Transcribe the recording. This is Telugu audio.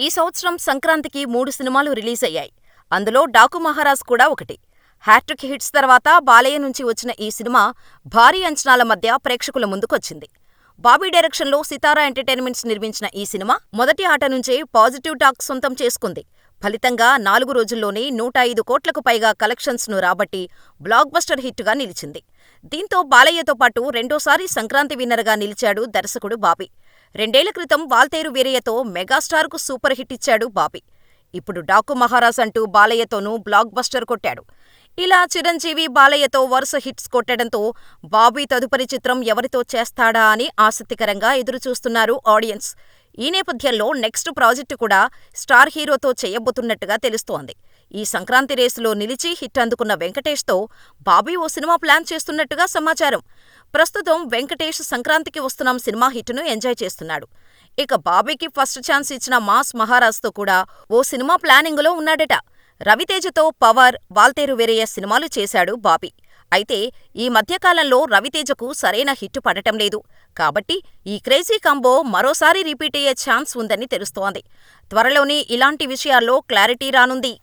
ఈ సంవత్సరం సంక్రాంతికి 3 సినిమాలు రిలీజయ్యాయి. అందులో డాకు మహారాజ్ కూడా ఒకటి. హ్యాట్రిక్ హిట్స్ తర్వాత బాలయ్య నుంచి వచ్చిన ఈ సినిమా భారీ అంచనాల మధ్య ప్రేక్షకుల ముందుకొచ్చింది. బాబీ డైరెక్షన్లో సితారా ఎంటర్టైన్మెంట్స్ నిర్మించిన ఈ సినిమా మొదటి ఆట నుంచే పాజిటివ్ టాక్ సొంతం చేసుకుంది. ఫలితంగా 4 రోజుల్లోనే 105 కోట్లకు పైగా కలెక్షన్స్ ను రాబట్టి బ్లాక్ బస్టర్ హిట్ గా నిలిచింది. దీంతో బాలయ్యతో పాటు రెండోసారి సంక్రాంతి విన్నర్ గా నిలిచాడు దర్శకుడు బాబీ. 2 ఏళ్ల క్రితం వాల్తేరు వీరయ్యతో మెగాస్టార్ కు సూపర్ హిట్ ఇచ్చాడు బాబీ. ఇప్పుడు డాకు మహారాజ్ అంటూ బాలయ్యతోనూ బ్లాక్ బస్టర్ కొట్టాడు. ఇలా చిరంజీవి బాలయ్యతో వరుస హిట్స్ కొట్టడంతో బాబీ తదుపరి చిత్రం ఎవరితో చేస్తాడా అని ఆసక్తికరంగా ఎదురుచూస్తున్నారు ఆడియన్స్. ఈ నేపథ్యంలో నెక్స్ట్ ప్రాజెక్టు కూడా స్టార్ హీరోతో చేయబోతున్నట్టుగా తెలుస్తోంది. ఈ సంక్రాంతి రేసులో నిలిచి హిట్ అందుకున్న వెంకటేష్తో బాబీ ఓ సినిమా ప్లాన్ చేస్తున్నట్టుగా సమాచారం. ప్రస్తుతం వెంకటేష్ సంక్రాంతికి వస్తున్నాం సినిమా హిట్ను ఎంజాయ్ చేస్తున్నాడు. ఇక బాబీకి ఫస్ట్ ఛాన్స్ ఇచ్చిన మాస్ మహారాజ్తో కూడా ఓ సినిమా ప్లానింగులో ఉన్నాడట. రవితేజతో పవర్, వాల్తేరు వీరయ్య సినిమాలు చేశాడు బాబీ. అయితే ఈ మధ్యకాలంలో రవితేజకు సరైన హిట్ పడటం లేదు. కాబట్టి ఈ క్రేజీ కాంబో మరోసారి రిపీట్ అయ్యే ఛాన్స్ ఉందని తెలుస్తోంది. త్వరలోనే ఇలాంటి విషయాల్లో క్లారిటీ రానుంది.